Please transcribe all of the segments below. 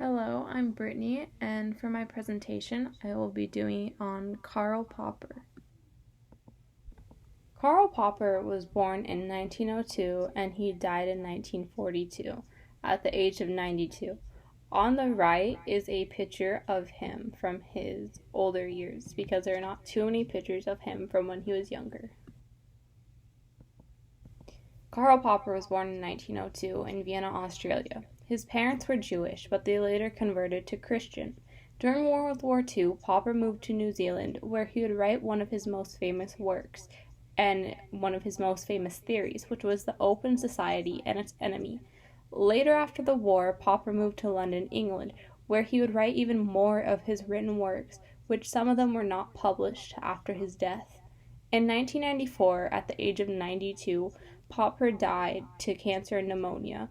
Hello, I'm Brittany, and for my presentation, I will be doing on Karl Popper. Karl Popper was born in 1902 and he died in 1942 at the age of 92. On the right is a picture of him from his older years because there are not too many pictures of him from when he was younger. Karl Popper was born in 1902 in Vienna, Australia. His parents were Jewish, but they later converted to Christian. During World War II, Popper moved to New Zealand, where he would write one of his most famous works and one of his most famous theories, which was the open society and its enemy. Later after the war, Popper moved to London, England, where he would write even more of his written works, which some of them were not published after his death. In 1994, at the age of 92, Popper died to cancer and pneumonia.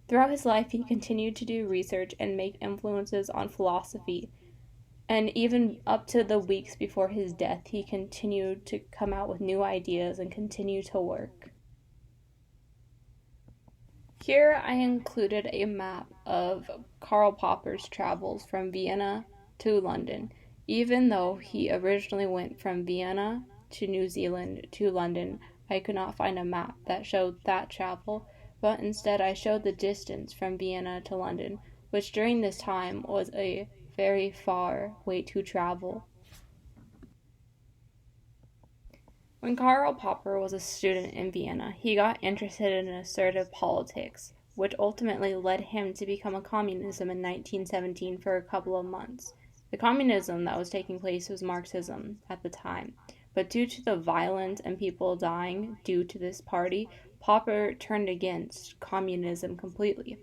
Throughout his life, he continued to do research and make influences on philosophy. And even up to the weeks before his death, he continued to come out with new ideas and continue to work. Here I included a map of Karl Popper's travels from Vienna to London. Even though he originally went from Vienna to New Zealand to London, I could not find a map that showed that travel, but instead I showed the distance from Vienna to London, which during this time was a very far way to travel. When Karl Popper was a student in Vienna, he got interested in assertive politics, which ultimately led him to become a communism in 1917 for a couple of months. The communism that was taking place was Marxism at the time, but due to the violence and people dying due to this party, Popper turned against communism completely.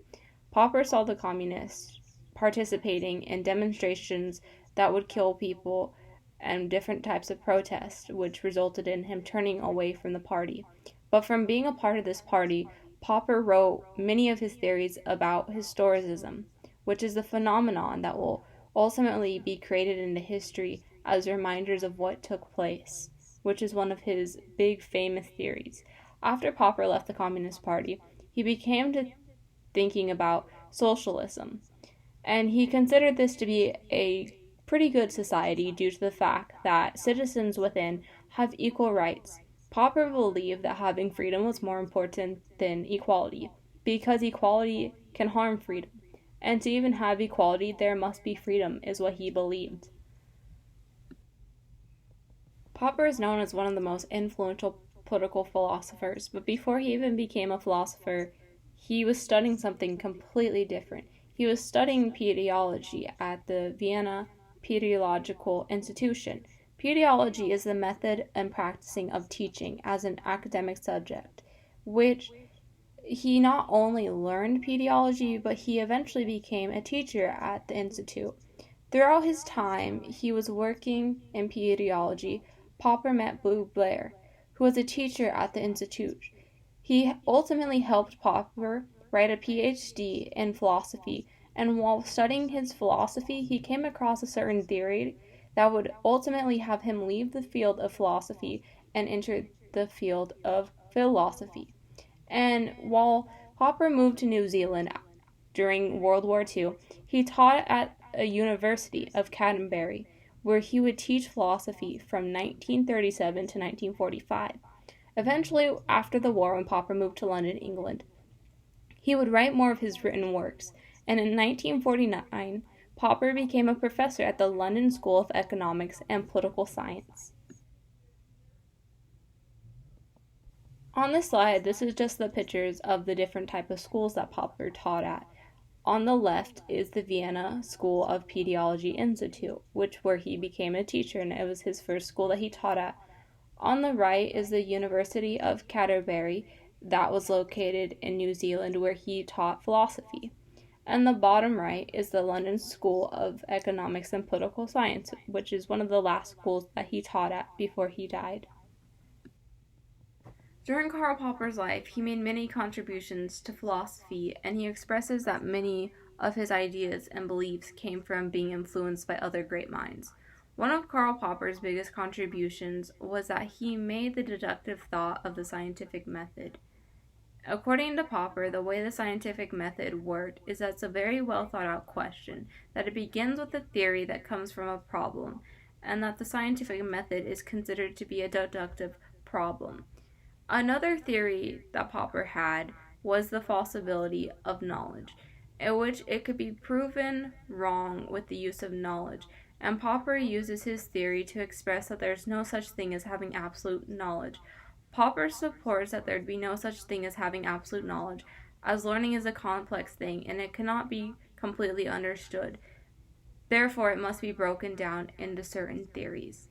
Popper saw the communists participating in demonstrations that would kill people and different types of protests, which resulted in him turning away from the party. But from being a part of this party, Popper wrote many of his theories about historicism, which is the phenomenon that will ultimately be created into history as reminders of what took place, which is one of his big famous theories. After Popper left the Communist Party, he began to thinking about socialism, and he considered this to be a pretty good society due to the fact that citizens within have equal rights. Popper believed that having freedom was more important than equality, because equality can harm freedom. And to even have equality, there must be freedom, is what he believed. Popper is known as one of the most influential political philosophers, but before he even became a philosopher, he was studying something completely different. He was studying pedagogy at the Vienna Pedagogical Institution. Pedagogy is the method and practicing of teaching as an academic subject, which he not only learned pedagogy, but he eventually became a teacher at the institute. Throughout his time he was working in pedagogy, Popper met Blue Blair, who was a teacher at the institute. He ultimately helped Popper write a PhD in philosophy, and while studying his philosophy, he came across a certain theory that would ultimately have him leave the field of philosophy and enter the field of philosophy. And while Popper moved to New Zealand during World War II, he taught at a university of Canterbury, where he would teach philosophy from 1937 to 1945. Eventually, after the war, when Popper moved to London, England, he would write more of his written works, and in 1949, Popper became a professor at the London School of Economics and Political Science. On this slide, this is just the pictures of the different type of schools that Popper taught at. On the left is the Vienna School of Pedagogy Institute, where he became a teacher, and it was his first school that he taught at. On the right is the University of Canterbury, that was located in New Zealand, where he taught philosophy. And the bottom right is the London School of Economics and Political Science, which is one of the last schools that he taught at before he died. During Karl Popper's life, he made many contributions to philosophy, and he expresses that many of his ideas and beliefs came from being influenced by other great minds. One of Karl Popper's biggest contributions was that he made the deductive thought of the scientific method. According to Popper, the way the scientific method worked is that it's a very well thought out question, that it begins with a theory that comes from a problem, and that the scientific method is considered to be a deductive problem. Another theory that Popper had was the falsibility of knowledge, in which it could be proven wrong with the use of knowledge. And Popper uses his theory to express that there's no such thing as having absolute knowledge. Popper supports that there'd be no such thing as having absolute knowledge, as learning is a complex thing and it cannot be completely understood. Therefore, it must be broken down into certain theories.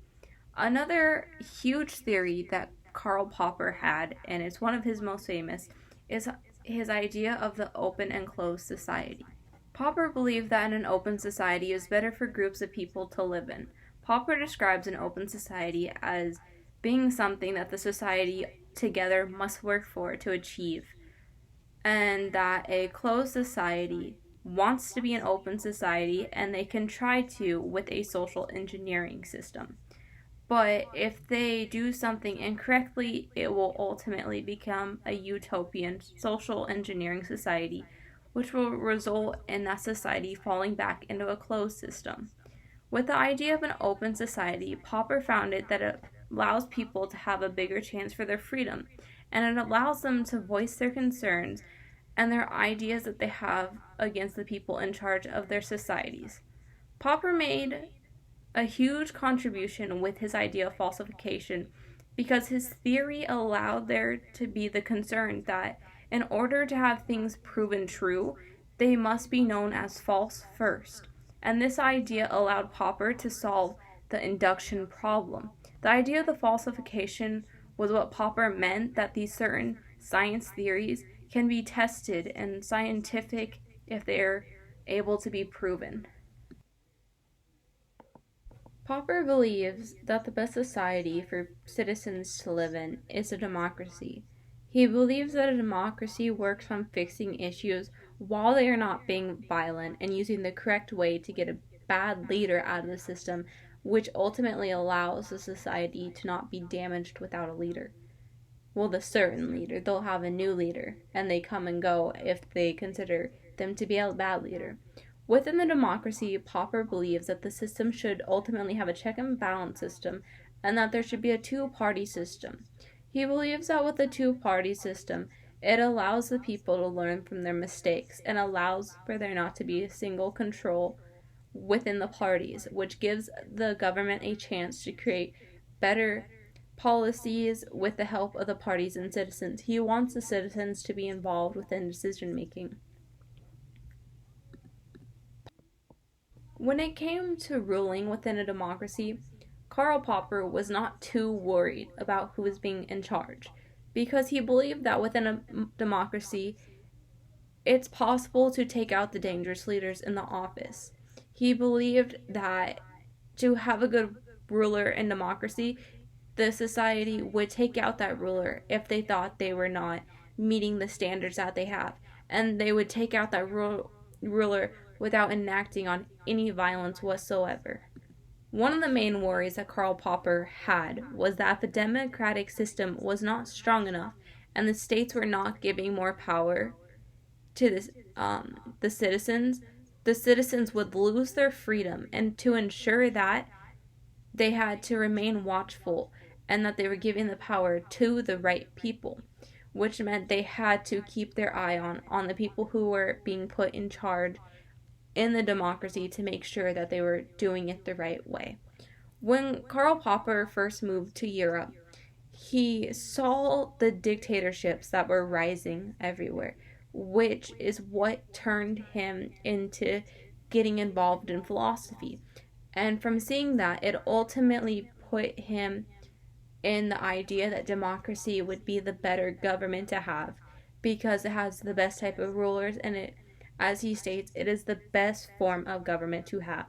Another huge theory that Karl Popper had, and it's one of his most famous, is his idea of the open and closed society. Popper believed that in an open society it is better for groups of people to live in. Popper describes an open society as being something that the society together must work for to achieve, and that a closed society wants to be an open society and they can try to with a social engineering system. But if they do something incorrectly, it will ultimately become a utopian social engineering society, which will result in that society falling back into a closed system. With the idea of an open society, Popper found it that it allows people to have a bigger chance for their freedom, and it allows them to voice their concerns and their ideas that they have against the people in charge of their societies. Popper made a huge contribution with his idea of falsification because his theory allowed there to be the concern that in order to have things proven true, they must be known as false first. And this idea allowed Popper to solve the induction problem. The idea of the falsification was what Popper meant, that these certain science theories can be tested and scientific if they're able to be proven. Popper believes that the best society for citizens to live in is a democracy. He believes that a democracy works on fixing issues while they are not being violent and using the correct way to get a bad leader out of the system, which ultimately allows the society to not be damaged without a leader. Well, the certain leader. They'll have a new leader, and they come and go if they consider them to be a bad leader. Within the democracy, Popper believes that the system should ultimately have a check and balance system and that there should be a two-party system. He believes that with a two-party system, it allows the people to learn from their mistakes and allows for there not to be a single control within the parties, which gives the government a chance to create better policies with the help of the parties and citizens. He wants the citizens to be involved within decision making. When it came to ruling within a democracy, Karl Popper was not too worried about who was being in charge because he believed that within a democracy, it's possible to take out the dangerous leaders in the office. He believed that to have a good ruler in democracy, the society would take out that ruler if they thought they were not meeting the standards that they have, and they would take out that ruler without enacting on any violence whatsoever. One of the main worries that Karl Popper had was that the democratic system was not strong enough and the states were not giving more power to the citizens would lose their freedom, and to ensure that they had to remain watchful and that they were giving the power to the right people, which meant they had to keep their eye on the people who were being put in charge in the democracy to make sure that they were doing it the right way. When Karl Popper first moved to Europe, he saw the dictatorships that were rising everywhere, which is what turned him into getting involved in philosophy. And from seeing that, it ultimately put him in the idea that democracy would be the better government to have because it has the best type of rulers and it, as he states, it is the best form of government to have.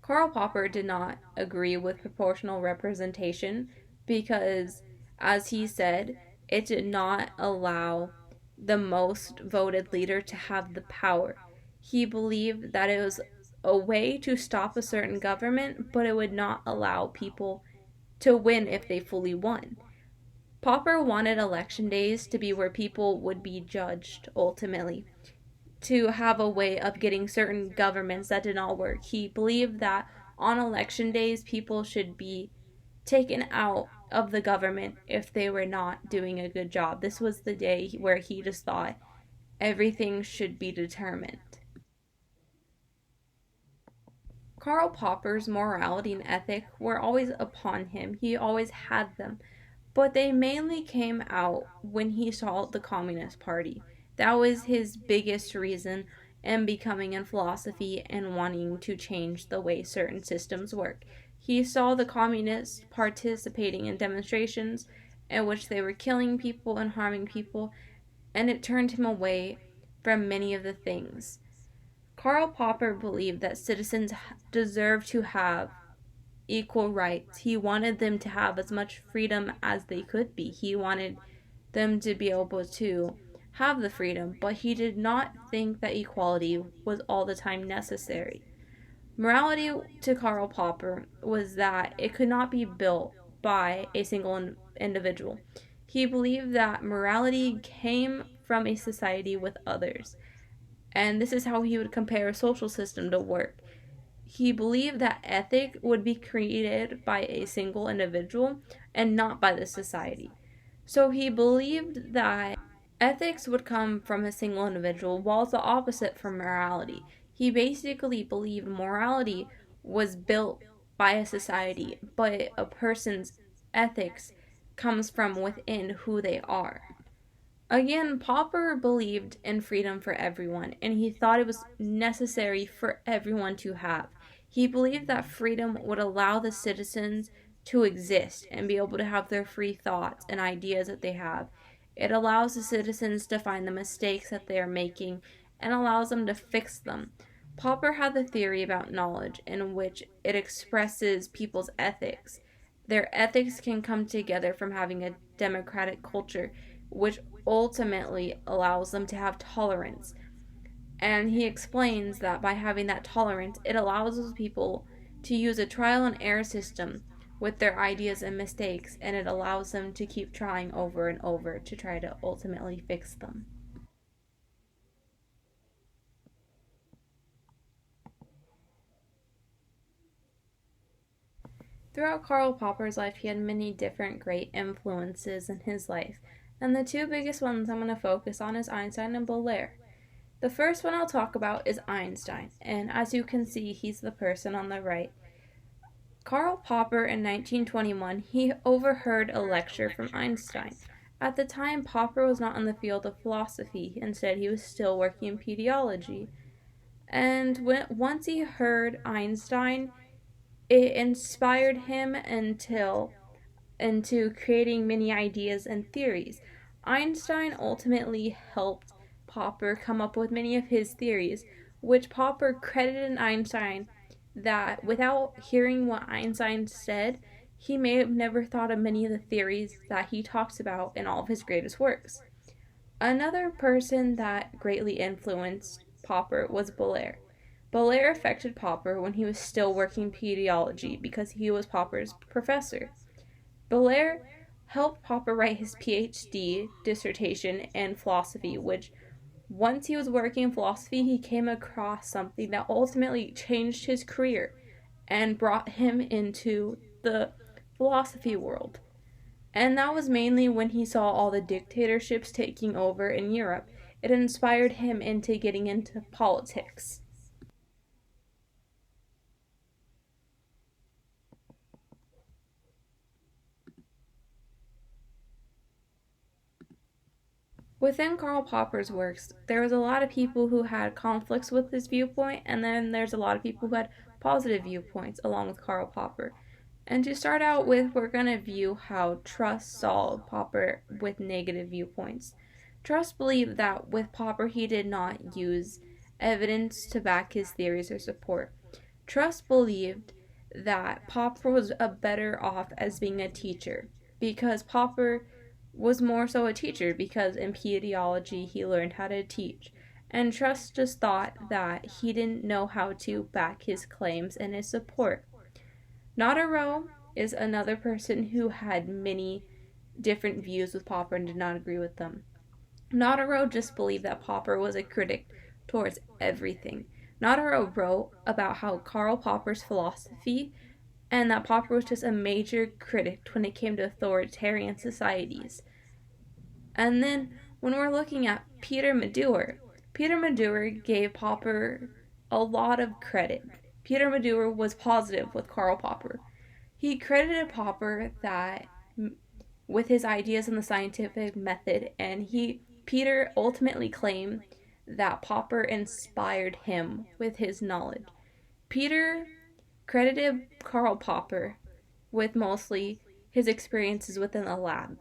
Karl Popper did not agree with proportional representation because, as he said, it did not allow the most voted leader to have the power. He believed that it was a way to stop a certain government, but it would not allow people to win if they fully won. Popper wanted election days to be where people would be judged ultimately, to have a way of getting certain governments that did not work. He believed that on election days, people should be taken out of the government if they were not doing a good job. This was the day where he just thought everything should be determined. Karl Popper's morality and ethic were always upon him. He always had them. But they mainly came out when he saw the Communist Party. That was his biggest reason in becoming in philosophy and wanting to change the way certain systems work. He saw the communists participating in demonstrations in which they were killing people and harming people, and it turned him away from many of the things. Karl Popper believed that citizens deserve to have equal rights. He wanted them to have as much freedom as they could be. He wanted them to be able to have the freedom, but he did not think that equality was all the time necessary. Morality to Karl Popper was that it could not be built by a single individual. He believed that morality came from a society with others, and this is how he would compare a social system to work. He believed that ethic would be created by a single individual and not by the society. So he believed that ethics would come from a single individual, while it's the opposite from morality. He basically believed morality was built by a society, but a person's ethics comes from within who they are. Again, Popper believed in freedom for everyone, and he thought it was necessary for everyone to have. He believed that freedom would allow the citizens to exist and be able to have their free thoughts and ideas that they have. It allows the citizens to find the mistakes that they are making and allows them to fix them. Popper had the theory about knowledge in which it expresses people's ethics. Their ethics can come together from having a democratic culture, which ultimately allows them to have tolerance. And he explains that by having that tolerance, it allows those people to use a trial and error system with their ideas and mistakes, and it allows them to keep trying over and over to try to ultimately fix them. Throughout Karl Popper's life, he had many different great influences in his life, and the two biggest ones I'm going to focus on is Einstein and Blair. The first one I'll talk about is Einstein, and as you can see, he's the person on the right. Karl Popper in 1921, he overheard a lecture from Einstein. At the time, Popper was not in the field of philosophy. Instead, he was still working in pediology. And once he heard Einstein, it inspired him into creating many ideas and theories. Einstein ultimately helped Popper come up with many of his theories, which Popper credited Einstein that without hearing what Einstein said, he may have never thought of many of the theories that he talks about in all of his greatest works. Another person that greatly influenced Popper was Blair. Blair affected Popper when he was still working pediology because he was Popper's professor. Blair helped Popper write his PhD dissertation in philosophy, which once he was working in philosophy, he came across something that ultimately changed his career and brought him into the philosophy world. And that was mainly when he saw all the dictatorships taking over in Europe. It inspired him into getting into politics. Within Karl Popper's works, there was a lot of people who had conflicts with his viewpoint, and then there's a lot of people who had positive viewpoints along with Karl Popper. And to start out with, we're going to view how Truss saw Popper with negative viewpoints. Truss believed that with Popper, he did not use evidence to back his theories or support. Truss believed that Popper was a better off as being a teacher because Popper was more so a teacher because in pediology he learned how to teach. And Truss just thought that he didn't know how to back his claims and his support. Nadeau is another person who had many different views with Popper and did not agree with them. Notaro just believed that Popper was a critic towards everything. Notaro wrote about how Karl Popper's philosophy and that Popper was just a major critic when it came to authoritarian societies. And then when we're looking at Peter Medeur gave Popper a lot of credit. Peter Medeur was positive with Karl Popper. He credited Popper that with his ideas in the scientific method, and Peter ultimately claimed that Popper inspired him with his knowledge. Peter credited Karl Popper with mostly his experiences within the lab.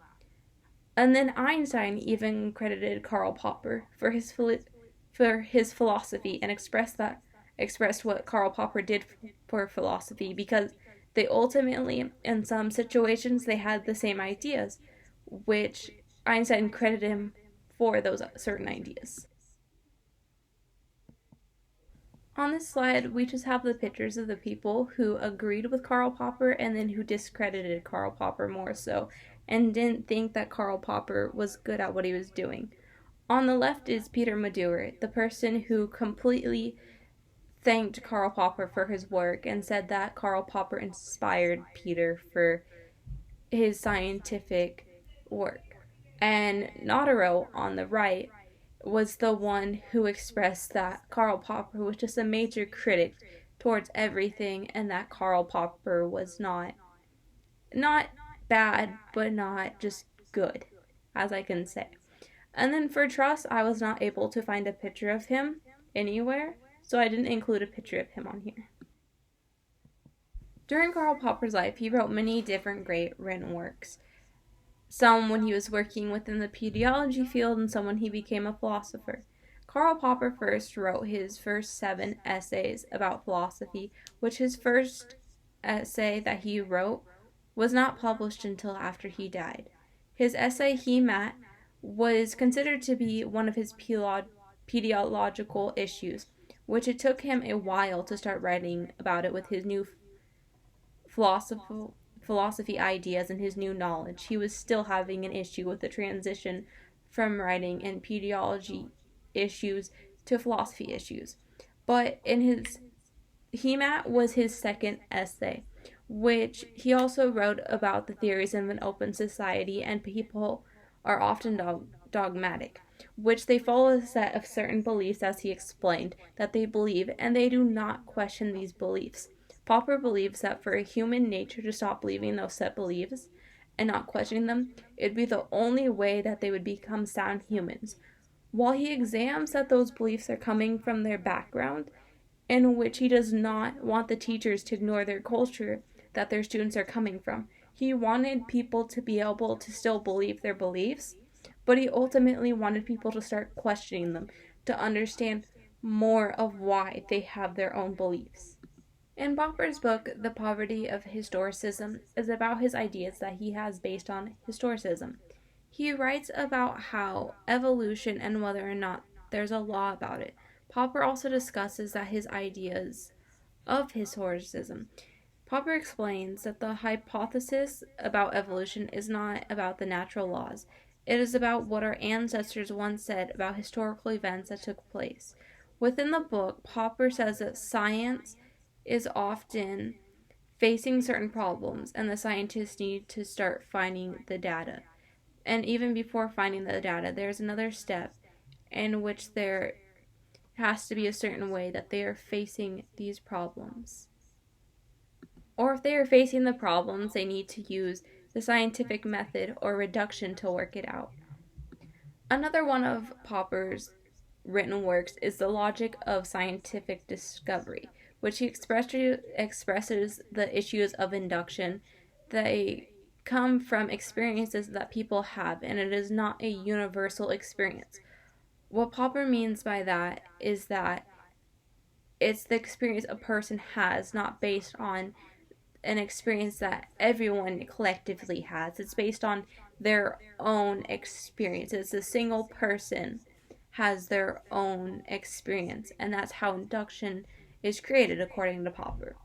And then Einstein even credited Karl Popper for his philosophy and expressed what Karl Popper did for philosophy, because they ultimately, in some situations, they had the same ideas, which Einstein credited him for those certain ideas. On this slide, we just have the pictures of the people who agreed with Karl Popper and then who discredited Karl Popper more so and didn't think that Karl Popper was good at what he was doing. On the left is Peter Medeur, the person who completely thanked Karl Popper for his work and said that Karl Popper inspired Peter for his scientific work. And Notaro on the right was the one who expressed that Karl Popper was just a major critic towards everything and that Karl Popper was not bad, but not just good, as I can say. And then for Truss, I was not able to find a picture of him anywhere, so I didn't include a picture of him on here. During Karl Popper's life, he wrote many different great written works. Some when he was working within the pediology field, and some when he became a philosopher. Karl Popper first wrote his first 7 essays about philosophy, which his first essay that he wrote was not published until after he died. His essay, He Mat, was considered to be one of his pediological issues, which it took him a while to start writing about it with his new philosophy ideas and his new knowledge. He was still having an issue with the transition from writing in pediology issues to philosophy issues. But in his Hemat was his second essay, which he also wrote about the theories of an open society, and people are often dogmatic, which they follow a set of certain beliefs, as he explained, that they believe, and they do not question these beliefs. Popper believes that for a human nature to stop believing those set beliefs and not questioning them, it'd be the only way that they would become sound humans. While he examines that those beliefs are coming from their background, in which he does not want the teachers to ignore their culture that their students are coming from. He wanted people to be able to still believe their beliefs, but he ultimately wanted people to start questioning them, to understand more of why they have their own beliefs. In Popper's book, The Poverty of Historicism is about his ideas that he has based on historicism. He writes about how evolution and whether or not there's a law about it. Popper also discusses that his ideas of historicism. Popper explains that the hypothesis about evolution is not about the natural laws. It is about what our ancestors once said about historical events that took place. Within the book, Popper says that science is often facing certain problems, and the scientists need to start finding the data. And even before finding the data, there's another step in which there has to be a certain way that they are facing these problems. Or if they are facing the problems, they need to use the scientific method or reduction to work it out. Another one of Popper's written works is The Logic of Scientific Discovery, which he expresses the issues of induction. They come from experiences that people have, and it is not a universal experience. What Popper means by that is that it's the experience a person has, not based on an experience that everyone collectively has. It's based on their own experiences. A single person has their own experience, and that's how induction is created, according to Popper.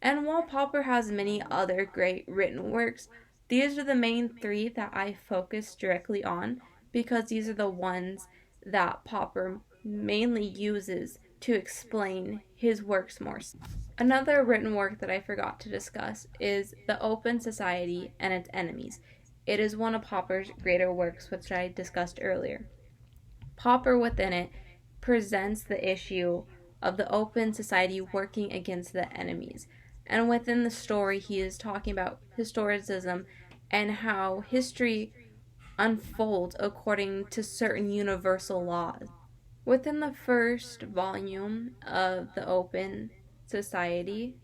And while Popper has many other great written works, These are the main three that I focus directly on because these are the ones that Popper mainly uses to explain his works more. Another written work that I forgot to discuss is The Open Society and Its Enemies. It is one of Popper's greater works, which I discussed earlier. Popper within it presents the issue of the open society working against the enemies. And within the story, he is talking about historicism and how history unfolds according to certain universal laws. Within the first volume of The Open Society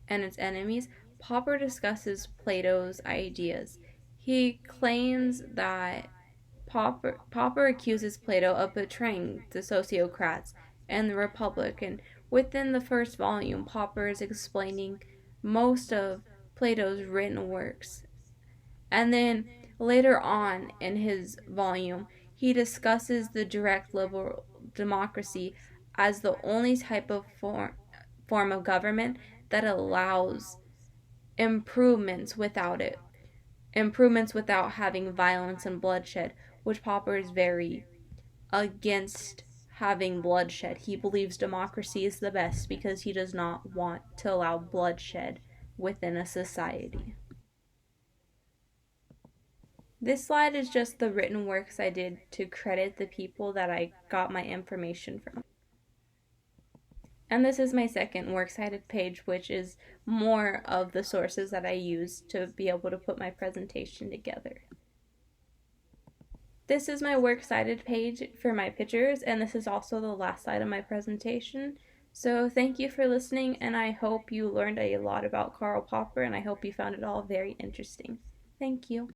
and Its Enemies, Popper discusses Plato's ideas. He claims that Popper accuses Plato of betraying the sociocrats and the Republic, and within the first volume, Popper is explaining most of Plato's written works. And then later on in his volume, he discusses the direct liberal democracy as the only type of form of government that allows improvements without it. Improvements without having violence and bloodshed, which Popper is very against having bloodshed. He believes democracy is the best because he does not want to allow bloodshed within a society. This slide is just the written works I did to credit the people that I got my information from. And this is my second works cited page, which is more of the sources that I use to be able to put my presentation together. This is my works cited page for my pictures, and this is also the last slide of my presentation. So thank you for listening, and I hope you learned a lot about Karl Popper, and I hope you found it all very interesting. Thank you.